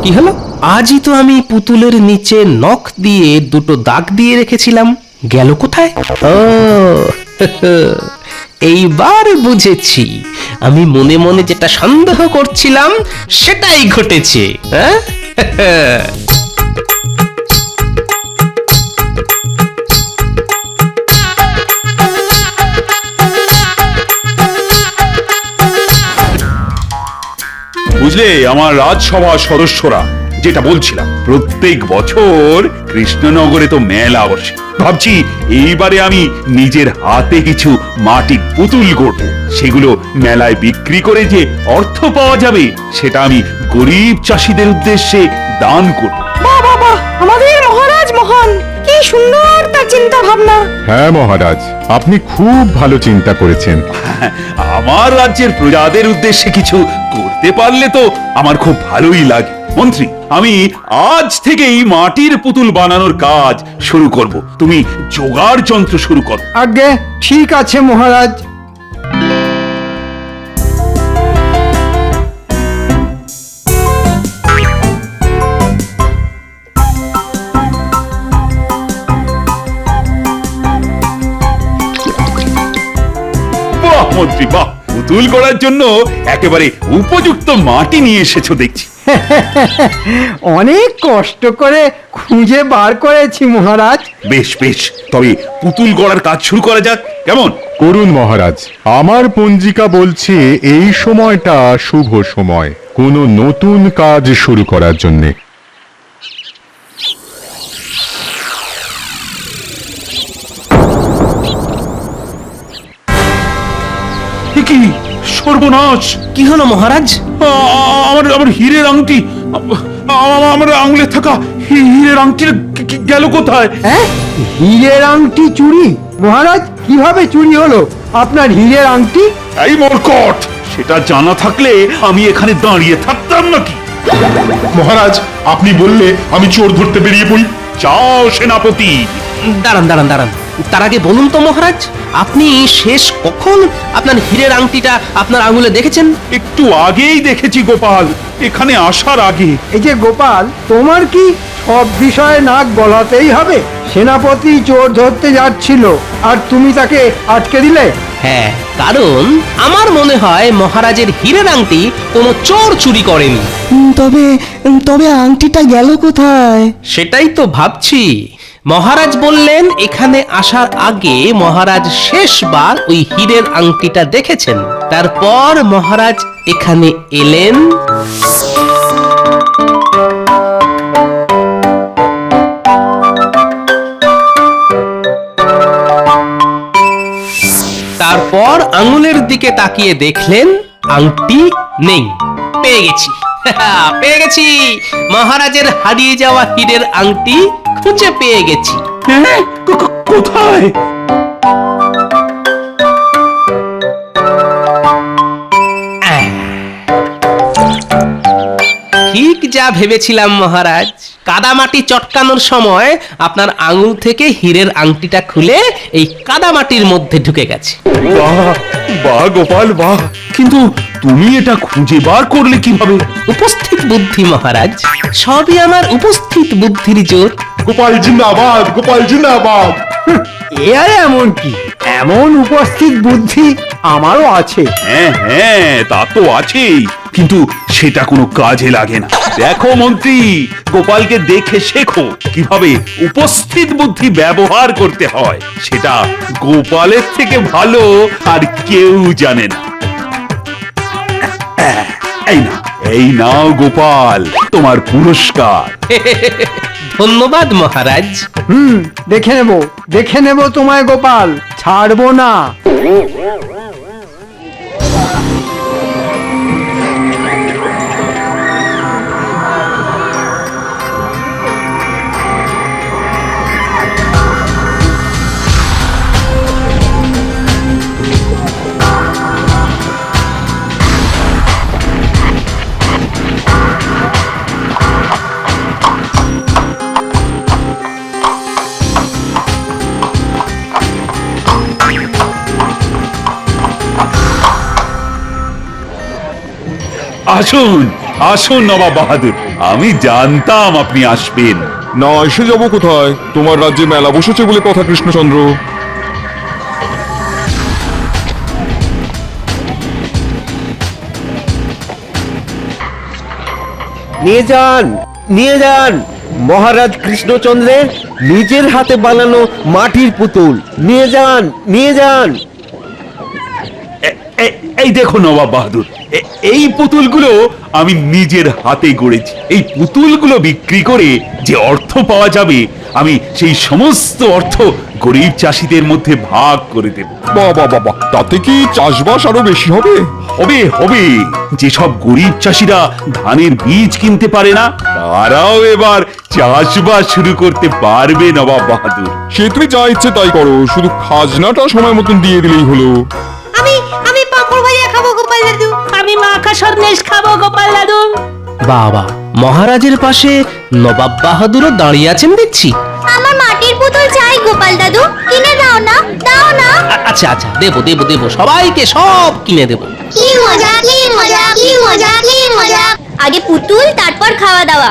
কি হলো? আজই তো আমি পুতুলের নিচে নখ দিয়ে দুটো দাগ দিয়ে রেখেছিলাম, গেল কোথায়? ও এইবার বুঝেছি, আমি মনে মনে যেটা সন্দেহ করছিলাম সেটাই ঘটেছে। হ্যাঁ বুঝলে আমার রাজসভা সদস্যরা, যেটা বলছিলাম, প্রত্যেক বছর কৃষ্ণনগরে তো মেলা বসে। ভাবছি এইবারে আমি নিজের হাতে কিছু মাটির পুতুল করব, সেগুলো মেলায় বিক্রি করে যে অর্থ পাওয়া যাবে সেটা আমি গরিব চাষিদের উদ্দেশ্যে দান করব। বাহ বাহ বাহ, আমাদের মহারাজ মহান, কি সুন্দর তার চিন্তা ভাবনা। হ্যাঁ মহারাজ, আপনি খুব ভালো চিন্তা করেছেন। আমার রাজ্যের প্রজাদের উদ্দেশ্যে কিছু করতে পারলে তো আমার খুব ভালোই লাগে। মন্ত্রী, আমি আজ থেকেই মাটির পুতুল বানানোর কাজ শুরু করব। তুমি জোগাড় যন্ত্র শুরু করো। আজ্ঞে ঠিক আছে মহারাজ। বাহ মন্ত্রী বাহ, পুতুল করার জন্য একেবারে উপযুক্ত মাটি নিয়ে এসেছো দেখছি। অনেক কষ্ট করে খুঁজে বার করেছি মহারাজ। বেশ বেশ, তবে পুতুল গড়ার কাজ শুরু করা যাক, কেমন? করুন মহারাজ, আমার পঞ্জিকা বলছে এই সময়টা শুভ সময় কোনো নতুন কাজ শুরু করার জন্যে। এ কি সর্বনাশ! কি হলো মহারাজ? আমার আমার হীরের আংটি, আমার আঙুলে থাকা হীরের আংটি গেল কোথায়? হ্যাঁ, হীরের আংটি চুরি? মহারাজ, কিভাবে চুরি হলো আপনার হীরের আংটি? এই মরকট, সেটা জানা থাকলে আমি এখানে দাঁড়িয়ে থাকতাম নাকি? মহারাজ, আপনি বললে আমি চোর ধরতে বেরিয়ে পড়ি। যাও সেনাপতি। দাঁড়ান দাঁড়ান দাঁড়ান, তার আগে বলুন তো মহারাজ, আপনি শেষ কখন আপনার হীরের আংটিটা আপনার আঙুলে দেখেছেন? একটু আগেই দেখেছি গোপাল, এখানে আসার আগে। এই যে গোপাল, তোমার কি সব বিষয়ে নাক গলাতেই হবে? সেনাপতি চোর ধরতে যাচ্ছিল আর তুমি তাকে আটকে দিলে? হ্যাঁ, কারণ আমার মনে হয় মহারাজের হীরের আংটি কোনো চোর চুরি করেনি। তবে তবে আংটিটা গেল কোথায়? সেটাই তো ভাবছি। মহারাজ বললেন এখানে আসার আগে মহারাজ শেষবার ওই হীরের আংটিটা দেখেছেন, তারপর মহারাজ এখানে এলেন, তারপর আঙুলের দিকে তাকিয়ে দেখলেন আংটি নেই। পেয়ে গেছি পেয়ে গেছি, মহারাজের হারিয়ে যাওয়া হীরের আংটি খুঁজে পেয়ে গেছি। হ্যাঁ, কোথায়? ঠিক যা ভেবেছিলাম মহারাজ, কাদামাটি চটকানোর সময় আপনার আঙুল থেকে হীরের আংটিটা খুলে এই কাদামাটির মধ্যে ঢুকে গেছে। বাহ বাহ গোপাল বাহ, কিন্তু তুমি এটা খুঁজে বার করলে কিভাবে? উপস্থিত বুদ্ধি মহারাজ, সবই আমার উপস্থিত বুদ্ধির জোর। গোপাল জিন্দাবাদ, গোপাল জিন্দাবাদ। এ আর এমন কি, এমন উপস্থিত বুদ্ধি আমারও আছে। হ্যাঁ হ্যাঁ, তা তো আছেই, কিন্তু সেটা কোনো কাজে লাগে না। দেখো মন্ত্রী, গোপালকে দেখে শেখো কিভাবে উপস্থিত বুদ্ধি ব্যবহার করতে হয়। সেটা গোপালের থেকে ভালো আর কেউ জানে না। এই নাও গোপাল, তোমার পুরস্কার। ধন্যবাদ মহারাজ। দেখে নেব তোমায় গোপাল, ছাড়বো না। আসুন আসুন নবাব বাহাদুর, আমি জানতাম আপনি আসবেন। না এসে যাব কোথায়? তোমার রাজ্যে মেলা বসেছে বলে কথা কৃষ্ণচন্দ্র। নিয়ে যান মহারাজ কৃষ্ণচন্দ্রের নিজের হাতে বানানো মাটির পুতুল। নিয়ে যান। এই দেখো নবাব বাহাদুর, এই পুতুলগুলো আমি নিজের হাতে গড়েছি। এই পুতুলগুলো বিক্রি করে যে অর্থ পাওয়া যাবে, আমি সেই সমস্ত অর্থ গরিব চাষিদের মধ্যে ভাগ করে দেব। বাবা বাবা, তাতে কি চাষবাস আরো বেশি হবে? হবে। যেসব গরিব চাষিরা ধানের বীজ কিনতে পারে না, তারাও এবার চাষবাস শুরু করতে পারবে নবাব বাহাদুর। সে তুমি যা ইচ্ছে তাই করো, শুধু খাজনাটা সময় মতন দিয়ে দিলেই হলো। আমি পাঁপড় ভাজা খাবো গোপাল দাদু। আমি মাখা সন্দেশ খাবো গোপাল দাদু। বাবা, মহারাজের পাশে নবাব বাহাদুরও দাঁড়িয়ে আছেন দেখছি। আমার মাটির পুতুল চাই গোপাল দাদু, কিনে দাও না। আচ্ছা দেবো, সবাইকে সব কিনে দেবো। কি মজা। আগে পুতুল, তারপর খাওয়া দাওয়া।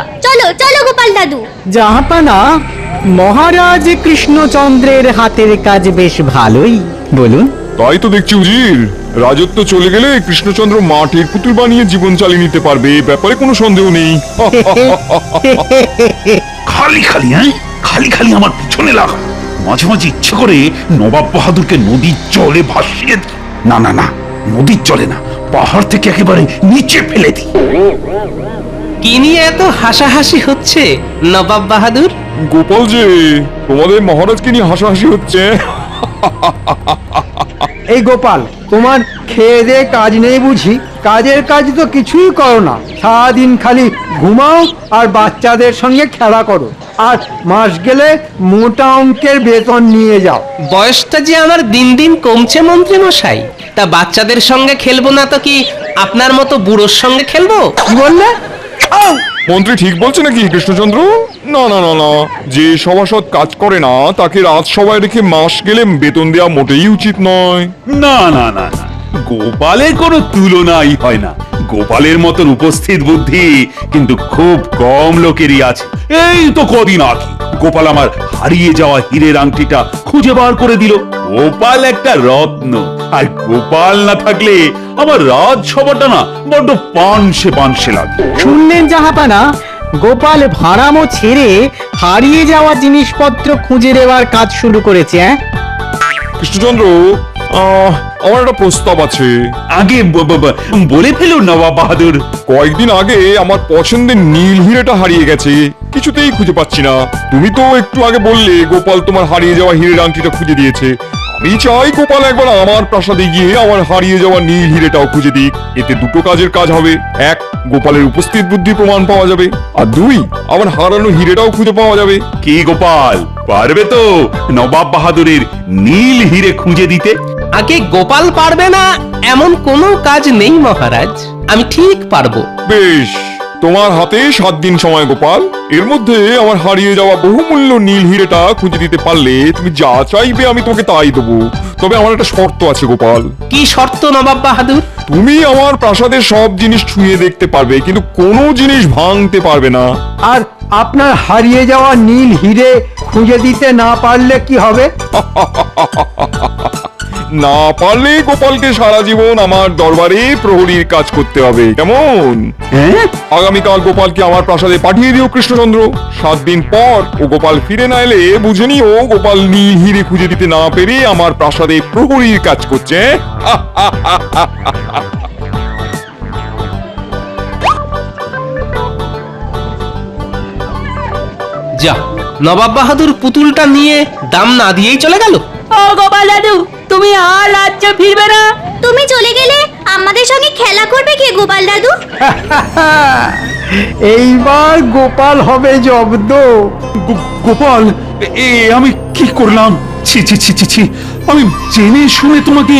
চলো গোপাল দাদু। জাহাপানা, মহারাজ কৃষ্ণচন্দ্রের হাতের কাজ বেশ ভালোই, বলুন। তাই তো দেখছি উজির, রাজত্ব চলে গেলে কৃষ্ণচন্দ্র মাটির পুতুল বানিয়ে জীবন চালিয়ে নিতে পারবে, এ ব্যাপারে কোনো সন্দেহ নেই। খালি আমার পিছনে লাগা। মাঝে মাঝে ইচ্ছে করে নবাব বাহাদুরকে নদীর জলে ভাসিয়ে দিই। না, নদীর জলে না, পাহাড় থেকে একেবারে নিচে ফেলে দিই। কি নিয়ে এত হাসাহাসি হচ্ছে নবাব বাহাদুর? গোপাল যে, তোমাদের মহারাজকে নিয়ে হাসাহাসি হচ্ছে। এই গোপাল, তোমার খেয়ে দে কাজ নেই বুঝি? কাজের কাজ তো কিছুই করো না, সারাদিন খালি ঘুমাও আর বাচ্চাদের সঙ্গে খেলা করো, আর মাস গেলে মোটা অঙ্কের বেতন নিয়ে যাও। বয়সটা যে আমার দিন দিন কমছে মন্ত্রী মশাই, তা বাচ্চাদের সঙ্গে খেলবো না তো কি আপনার মতো বুড়োর সঙ্গে খেলবো? কি বললে? মন্ত্রী ঠিক বলছে নাকি কৃষ্ণচন্দ্র? না, যে সভাসদ কাজ করে না তাকে রাজসভায় রেখে মাস গেলে বেতন দেওয়া মোটেই উচিত নয়। না, গোপালের কোনো তুলনাই হয় না। গোপালের মতন উপস্থিত বুদ্ধি কিন্তু খুব কম লোকেরই আছে। এই তো কদিন আগে গোপাল আমার হারিয়ে যাওয়া হীরের আংটিটা খুঁজে বার করে দিল। গোপাল একটা রত্ন, আর গোপাল না থাকলে আমার রাজসভাটা না বড্ড পানসে লাগে। শুনলেন জাহাপানা, গোপাল ভাড়ামো ছেড়ে হারিয়ে যাওয়া জিনিসপত্র খুঁজে দেওয়ার কাজ শুরু করেছে। কৃষ্ণচন্দ্র, আমার একটা প্রস্তাব আছে। আগে বলে ফেলুন নবাব বাহাদুর। কয়েকদিন আগে আমার পছন্দের নীল হিরেটা হারিয়ে গেছে, কিছুতেই খুঁজে পাচ্ছি না। তুমি তো একটু আগে বললে গোপাল তোমার হারিয়ে যাওয়া হীরের আংটিটা খুঁজে দিয়েছে। আমি চাই গোপাল একবার আমার প্রাসাদে গিয়ে আমার হারিয়ে যাওয়া নীল হিরেটাও খুঁজে দিক। এতে দুটো কাজের কাজ হবে। এক, গোপালের উপস্থিত বুদ্ধি প্রমাণ পাওয়া যাবে, আর দুই, আমার হারানো হিরেটাও খুঁজে পাওয়া যাবে। কি গোপাল পারবে তো নবাব বাহাদুরের নীল হিরে খুঁজে দিতে? আগে গোপাল পারবে না এমন কোনো কাজ নেই মহারাজ, আমি ঠিক পারবো। বেশ, তোমার হাতে 7 দিন সময় গোপাল। এর মধ্যে আমার হারিয়ে যাওয়া বহুমূল্য নীল হিরেটা খুঁজে দিতে পারলে তুমি যা চাইবে আমি তোমাকে তাই দেবো। তবে আমার একটা শর্ত আছে গোপাল। কি শর্ত নবাব বাহাদুর? তুমি আমার প্রাসাদের সব জিনিস ছুঁয়ে দেখতে পারবে, কিন্তু কোনো জিনিস ভাঙতে পারবে না। আর আপনার হারিয়ে যাওয়া নীল হিরে খুঁজে দিতে না পারলে কি হবে? না পারলে গোপালকে সারা জীবন আমার দরবারে প্রহরীর কাজ করতে হবে, কেমন? আগামীকাল গোপালকে আমার প্রাসাদে পাঠিয়ে দিও কৃষ্ণচন্দ্র। 7 দিন পর ও গোপাল ফিরে না এলে বুঝে নিও গোপাল নীল হিরে খুঁজে দিতে না পেরে আমার প্রাসাদে প্রহরীর কাজ করছে। যা, নবাব বাহাদুর পুতুলটা নিয়ে দাম না দিয়েই চলে গেল। ও গোপাল দাদু, তুমি আর রাজ্যে ফিরবে না? তুমি চলে গেলে আমাদের সঙ্গে খেলা করবে কে গোপাল দাদু? এইবার গোপাল হবে জব্দ। গোপাল, আমি কি করলাম? ছি, আমি জেনে শুনে তোমাকে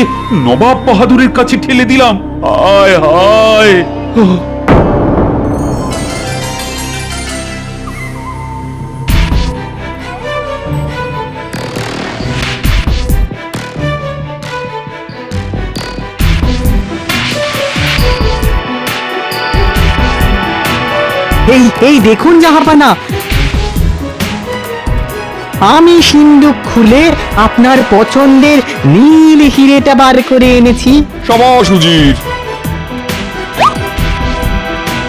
নবাব বাহাদুরের কাছে ঠেলে দিলাম। হায় হায়। এই দেখুন জাহাপানা, আমি সিন্ধুক খুলে আপনার পছন্দের নীল হিরেটা বার করে এনেছি। সাবাস উজির।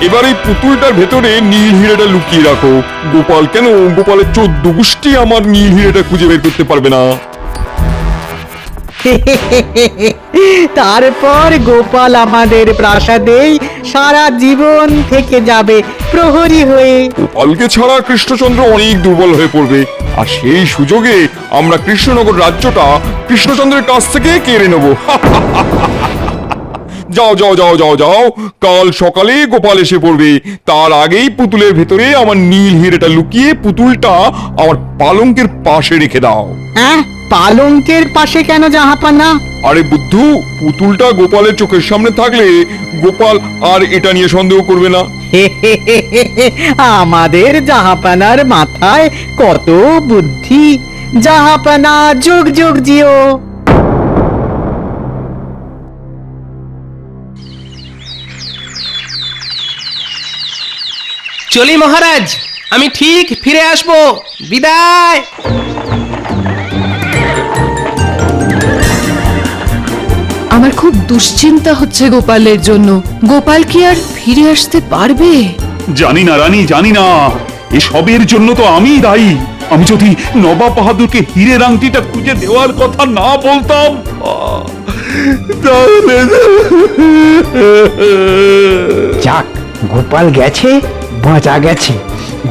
এবার এই পুতুলটার ভেতরে নীল হিরেটা লুকিয়ে রাখো। গোপাল কেন, গোপালের 14 গোষ্ঠী আমার নীল হিরেটা খুঁজে বের করতে পারবে না। তারপর গোপাল আমাদের প্রাসাদেই সারা জীবন থেকে যাবে প্রহরী হয়ে। গোপালকে ছাড়া কৃষ্ণচন্দ্র অনেক দুর্বল হয়ে পড়বে, আর সেই সুযোগে আমরা কৃষ্ণনগর রাজ্যটা কৃষ্ণচন্দ্রের কাছ থেকে কেড়ে নেব। যাও যাও যাও যাও যাও, কাল সকালে গোপাল এসে পড়বে। তার আগেই পুতুলের ভেতরে আমার নীল হিরেটা লুকিয়ে পুতুলটা আমার পালঙ্কের পাশে রেখে দাও। হ্যাঁ, পালঙ্কের পাশে কেন জাহাপানা? আরে বুদ্ধু, পুতুলটা গোপালের চোখের সামনে থাকলে গোপাল আর এটা নিয়ে সন্দেহ করবে না। আমাদের জাহাপানার মাথায় কত বুদ্ধি। জাহাপানা যুগ যুগ জিও। চলি মহারাজ, আমি ঠিক ফিরে আসব। বিদায়। আমার খুব দুশ্চিন্তা হচ্ছে গোপালের জন্য। গোপাল কি আর ফিরে আসতে পারবে? জানি না রানী, জানি না। এসবের জন্য তো আমিই দায়ী। আমি যদি নবাব বাহাদুরকে হীরের আংটিটা খুঁজে দেওয়ার কথা না বলতাম, তাহলে যাক, গোপাল গেছে, বাঁচা গেছে।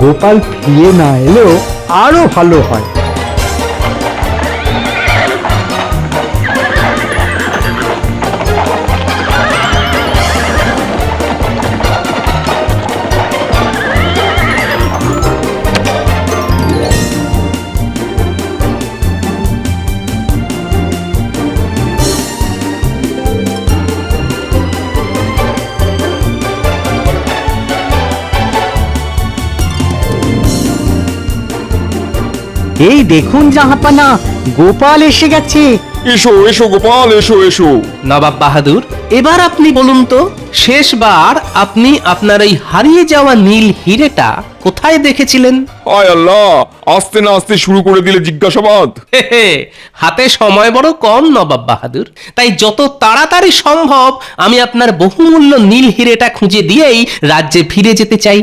গোপাল ফিরে না এলেও আরো ভালো হয়। এই দেখুন জাহাপানা, গোপাল এসে গেছে। এসো এসো গোপাল, এসো এসো। নবাব বাহাদুর, এবার আপনি বলুন তো, শেষবার আপনি আপনার এই হারিয়ে যাওয়া নীল হিরেটা কোথায় দেখেছিলেন? হায় আল্লাহ, আস্তে না আস্তে শুরু করে দিলে জিজ্ঞাসাবাদ। হাতে সময় বড় কম নবাব বাহাদুর, তাই যত তাড়াতাড়ি সম্ভব আমি আপনার বহুমূল্য নীল হিরেটা খুঁজে দিয়েই রাজ্যে ফিরে যেতে চাই।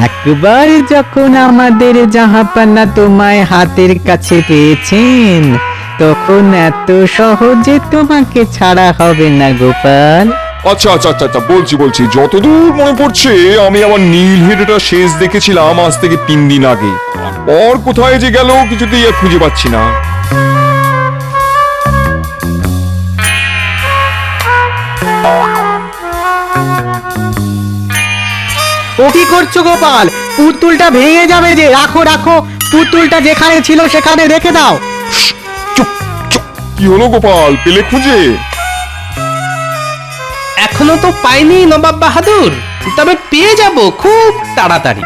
একবার যখন আমাদের জাহাপানা তোমায় হাতের কাছে পেয়েছেন, তখন এত সহজে তোমাকে ছাড়া হবে না গোপাল। আচ্ছা আচ্ছা আচ্ছা আচ্ছা, বলছি যতদূর মনে পড়ছে আমি আমার নীল হিরেটা শেষ দেখেছিলাম আজ থেকে 3 দিন আগে। আর কোথায় যে গেল কিছুতেই আর খুঁজে পাচ্ছি না। ও কি করছো গোপাল? পুতুলটা ভেঙে যাবে যে। রাখো রাখো, পুতুলটা যেখানে ছিল সেখানে রেখে দাও। চুপ চুপ, কি হলো গোপাল, পেলে খুঁজে? এখনো তো পাইনি নবাব বাহাদুর, তবে পেয়ে যাব খুব তাড়াতাড়ি।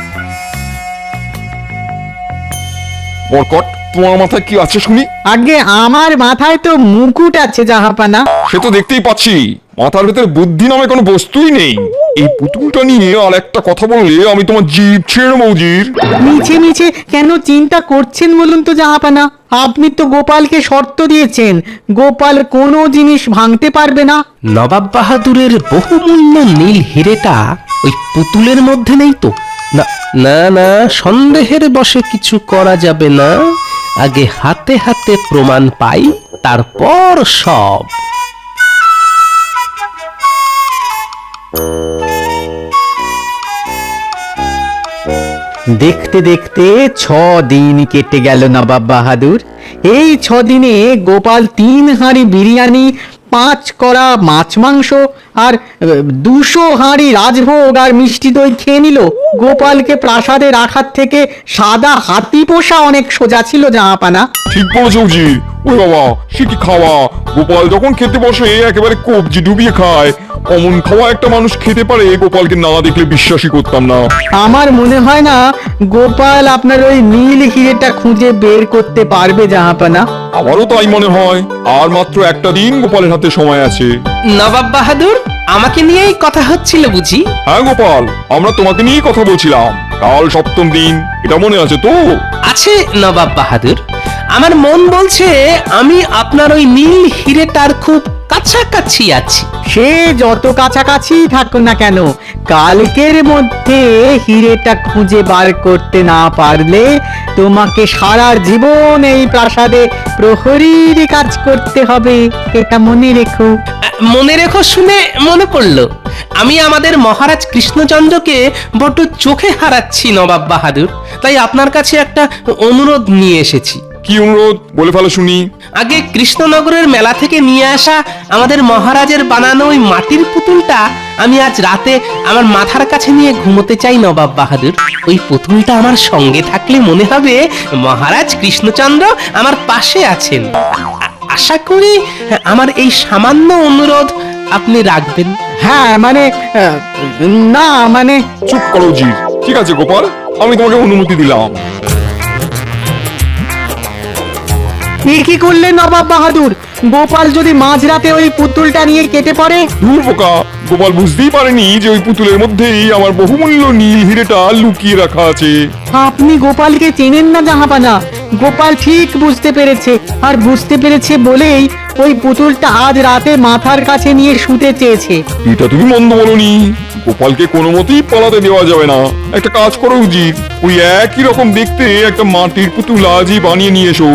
বরকট, তোমার মাথায় কি আছে শুনি? আগে আমার মাথায় তো মুকুট আছে জাহাপানা। সে তো দেখতেই পাচ্ছি, মাথার ভেতরে বুদ্ধি নামে কোনো বস্তুই নেই। এই পুতুলটা নিয়ে আর একটা কথা বললে আমি তোমার জিভ ছেড়ে মৌজির। মিছে মিছে কেন চিন্তা করছেন বলুন তো জাহাপানা? আপনি তো গোপালকে শর্ত দিয়েছেন, গোপাল কোনো জিনিস ভাঙতে পারবে না। নবাব বাহাদুরের বহুমূল্য নীল হিরেটা ওই পুতুলের মধ্যে নেই তো? না না না, সন্দেহের বশে কিছু করা যাবে না। আগে হাতে হাতে প্রমাণ পাই, তারপর সব। দেখতে দেখতে 6 দিন কেটে গেল নবাব বাহাদুর। এই 6 দিনে গোপাল 3 হাঁড়ি বিরিয়ানি, 5 কড়া মাছ মাংস আর 200 হাঁড়ি রাজভোগ আর মিষ্টি দই খেয়ে নিল। গোপালকে প্রাসাদে রাখার থেকে সাদা হাতি পোষা অনেক সোজা ছিল জাহাপানা। ঠিক বলেছো উজির। ওই বাবা, সে কি খাওয়া! গোপাল যখন খেতে বসে একেবারে কবজি ডুবিয়ে খায়। অমন খাওয়া একটা মানুষ খেতে পারে, গোপালকে না দেখলে বিশ্বাসই করতাম না। আমার মনে হয় না গোপাল আপনার ওই নীল হিরেটা খুঁজে বের করতে পারবে জাহাপানা। আমারও তাই মনে হয়। আর মাত্র একটা দিন গোপালের হাতে সময় আছে। নবাব বাহাদুর, আমাকে নিয়েই কথা হচ্ছিল বুঝি? হ্যাঁ গোপাল, আমরা তোমাকে নিয়েই কথা বলছিলাম। কাল সপ্তম দিন, এটা মনে আছে তো? আছে নবাব বাহাদুর, আমার মন বলছে আমি আপনার ওই নীল হিরেটার খুব কাছাকাছি আছি। সে যত কাছাকাছি থাকুক না কেন, কালকের মধ্যে হিরেটা খুঁজে বার করতে না পারলে তোমাকে সারা জীবন এই প্রাসাদে প্রহরীর কাজ করতে হবে, এটা মনে রেখো। মনে রেখো শুনে মনে পড়লো, আমি আমাদের মহারাজ কৃষ্ণচন্দ্রকে বড্ড চোখে হারাচ্ছি নবাব বাহাদুর, তাই আপনার কাছে একটা অনুরোধ নিয়ে এসেছি। কি অনুরোধ, বলে ফেলো শুনি। আগে কৃষ্ণনগরের মেলা থেকে নিয়ে আসা আমাদের মহারাজের বানানো ওই মাটির পুতুলটা আমি আজ রাতে আমার মাথার কাছে নিয়ে ঘুমোতে চাই নবাব বাহাদুর। ওই পুতুলটা আমার সঙ্গে থাকলে মনে হবে মহারাজ কৃষ্ণচন্দ্র আমার পাশে আছেন। আশা করি আমার এই সামান্য অনুরোধ আপনি রাখবেন। হ্যাঁ মানে না মানে চুপ করো জি। ঠিক আছে গোপাল, আমি তোমাকে অনুমতি দিলাম। কি করলেন নবাব বাহাদুর? গোপাল যদি মাঝরাতে ওই পুতুলটা নিয়ে কেটে পড়ে? দূর বোকা, গোপাল বুঝতেই পারেনি যে ওই পুতুলের মধ্যেই আমার বহুমূল্য নীল হিরেটা লুকিয়ে রাখা আছে। আপনি গোপালকে চেনেন না জাহাপানা। গোপাল ঠিক বুঝতে পেরেছে, আর বুঝতে পেরেছে বলেই ওই পুতুলটা আজ রাতে মাথার কাছে নিয়ে শুতে চেয়েছে। এটা তুমি মন্দ বলনি। গোপালকে কোনো মতেই পালাতে দেওয়া যাবে না। একটা কাজ করা উচিত, ওই একই রকম দেখতে একটা মাটির পুতুল আজই বানিয়ে নিয়ে এসো।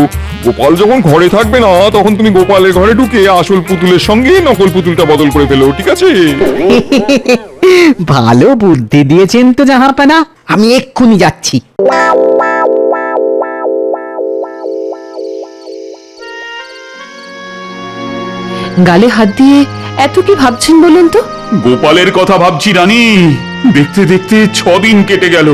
গোপাল যখন ঘরে থাকবে না, তখন তুমি গোপালের ঘরে ঢুকে আসল পুতুলের সঙ্গে নকল পুতুলটা বদল করে ফেলো, ঠিক আছে? ভালো বুদ্ধি দিয়েছেন তো জাহাপানা, আমি এক্ষুনি যাচ্ছি। গালে হাত দিয়ে এত কি ভাবছেন বলুন তো? গোপালের কথা ভাবছি রানী। দেখতে দেখতে 6 দিন কেটে গেল,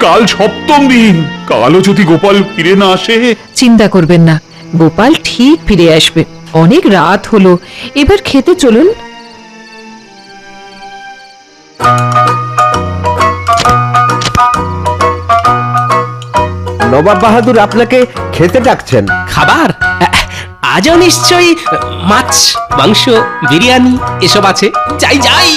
কাল সপ্তম দিন। কালও যদি গোপাল ফিরে না আসে। চিন্তা করবেন না, গোপাল ঠিক ফিরে আসবে। অনেক রাত হলো, এবার খেতে চলুন। নবাব বাহাদুর আপনাকে খেতে ডাকছেন। খাবার আজও নিশ্চয়ই মাছ, মাংস, বিরিয়ানি এসব আছে। যাই যাই।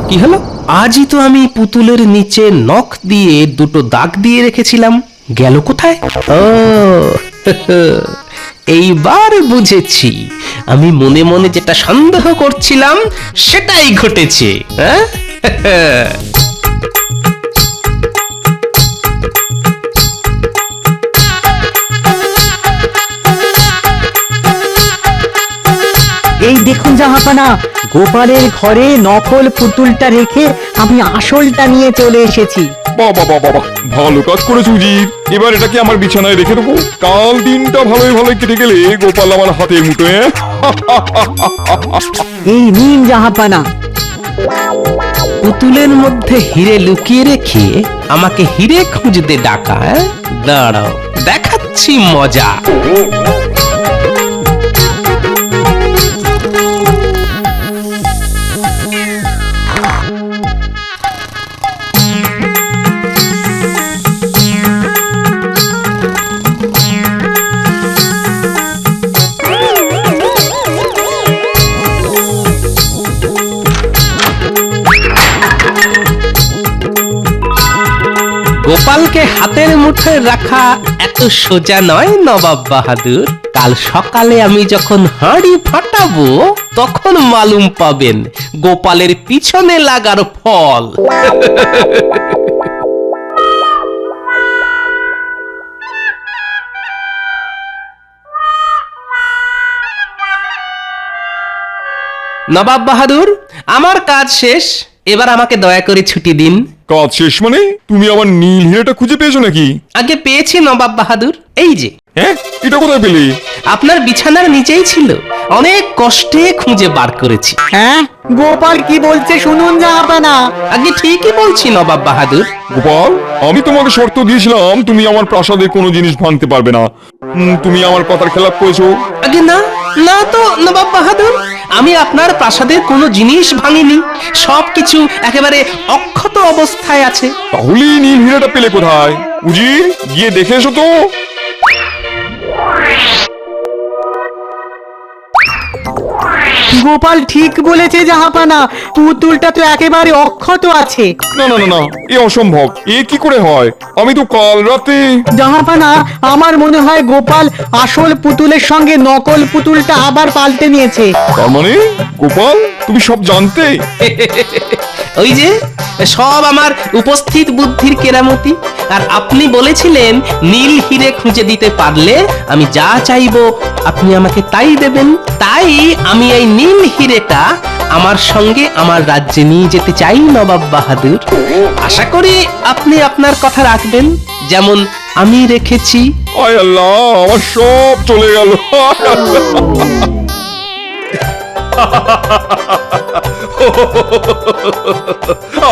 কি হলো? আজই তো আমি পুতুলের নিচে নখ দিয়ে দুটো দাগ দিয়ে রেখেছিলাম, গেল কোথায়? ও এইবার বুঝেছি, আমি মনে মনে যেটা সন্দেহ করছিলাম সেটাই ঘটেছে। হ্যাঁ, এই দেখুন জাহাপানা, গোপালের ঘরে নকল পুতুলটা রেখে আমি আসলটা নিয়ে চলে এসেছি। বাবা বাবা বাবা, ভালো কাজ করেছো উজির। এবার এটাকে আমার বিছানায় রেখে দেবো। কাল দিনটা ভালোই ভালোই কেটে গেলে গোপাল আমার হাতের মুঠোয়। এই নিন জাহাপানা। পুতুলের মধ্যে হিরে লুকিয়ে রেখে আমাকে হিরে খুঁজতে ডাকা। দাঁড়াও, দেখাচ্ছি মজা। গোপালকে হাতের মুঠোয় রাখা এত সোজা নয় নবাব বাহাদুর। কাল সকালে আমি যখন হাঁড়ি ফাটাবো তখন মালুম পাবেন গোপালের পিছনে লাগার ফল। নবাব বাহাদুর, আমার কাজ শেষ, এবার আমাকে দয়া করে ছুটি দিন। কাজ শেষ মানে তুমি আমার নীল হিরেটা খুঁজে পেয়েছো নাকি? আগে পেয়েছি নবাব বাহাদুর, এই যে। হ্যাঁ, এটা কোথায় পেলে? আপনার বিছানার নিচেই ছিল, অনেক কষ্টে খুঁজে বার করেছি। হ্যাঁ, গোপাল কি বলছে শুনুন জাহাপানা। আগে ঠিকই বলছি নবাব বাহাদুর। গোপাল, আমি তোমাকে শর্ত দিয়েছিলাম তুমি আমার প্রাসাদে কোনো জিনিস ভাঙতে পারবে না। তুমি আমার কথার খেলাপ করেছো। আগে না, না তো নবাব বাহাদুর, আমি আপনার প্রাসাদের কোনো জিনিস ভাঙিনি, সবকিছু একেবারে অক্ষত অবস্থায় আছে। তাহলে এই নীল হিরেটা পেলে কোথায়? উজির, গিয়ে দেখে এসো তো। গোপাল ঠিক বলেছে জাহাপানা, পুতুলটা তো একেবারে অক্ষত আছে। না না না না, এ অসম্ভব, এ কি করে হয়? আমি তো কাল রাতে। জাহাপানা, আমার মনে হয় গোপাল আসল পুতুলের সঙ্গে নকল পুতুলটা আবার পাল্টে নিয়েছে। তার মানে গোপাল তুমি সব জানতে? ওই যে সব আমার উপস্থিত বুদ্ধির কেরামতি। আর আপনি বলেছিলেন নীল হিরে খুঁজে দিতে পারলে আমি যা চাইবো আপনি আমাকে তাই দেবেন। তাই আমি এই নীল হিরেটা আমার সঙ্গে আমার রাজ্যে নিয়ে যেতে চাই নবাব বাহাদুর। আশা করি আপনি আপনার কথা রাখবেন, যেমন আমি রেখেছি। আয় আল্লাহ, আমার সব চলে গেল।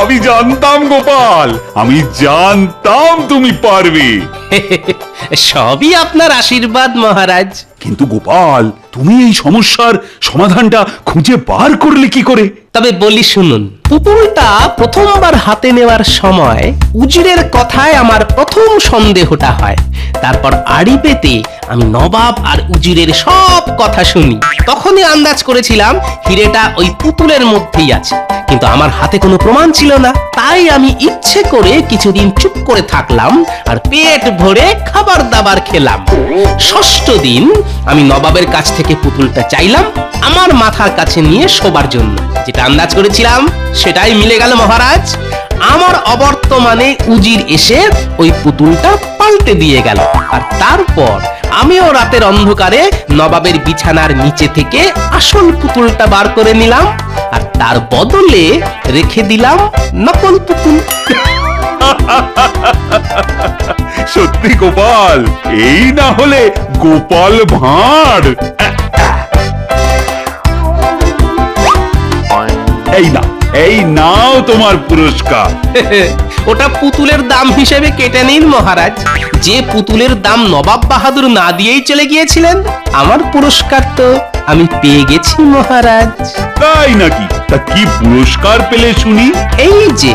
আমি জানতাম গোপাল, আমি জানতাম তুমি পারবে। সবই আপনার আশীর্বাদ মহারাজ। কিন্তু গোপাল, তুমি এই সমস্যার সমাধানটা খুঁজে বার করলে কি করে? তবে বলি শুনুন, পুতুলটা প্রথমবার হাতে নেওয়ার সময় উজিরের কথায় আমার প্রথম সন্দেহটা হয়। তারপর আড়ি পেতে আমি নবাব আর উজিরের সব কথা শুনি। তখনই আন্দাজ করেছিলাম হিরেটা ওই পুতুলের মধ্যেই আছে, কিন্তু আমার হাতে কোনো প্রমাণ ছিল না। তাই আমি ইচ্ছে করে কিছুদিন চুপ করে থাকলাম আর পেট ভরে খাবার দাবার খেলাম। ষষ্ঠ দিন আমি নবাবের কাছ থেকে পুতুলটা চাইলাম আমার মাথার কাছে নিয়ে শোবার জন্য। যেটা আন্দাজ করেছিলাম সেটাই মিলে গেল মহারাজ। আমার অবর্তমানে উজির এসে ওই পুতুলটা পাল্টে দিয়ে গেল। আর তারপর আমিও রাতের অন্ধকারে নবাবের বিছানার নিচে থেকে আসল পুতুলটা বার করে নিলাম, আর তার বদলে রেখে দিলাম নকল পুতুল। সত্যি গোপাল, এই না হলে গোপাল ভাঁড়। এই নাও তোমার পুরস্কার। ওটা পুতুলের দাম হিসেবে কেটে নিন মহারাজ। যে পুতুলের দাম নবাব বাহাদুর না দিয়েই চলে গিয়েছিলেন, আমার পুরস্কার তো আমি পেয়ে গেছি মহারাজ। তাই নাকি? তা কি পুরস্কার পেলে শুনি? এই যে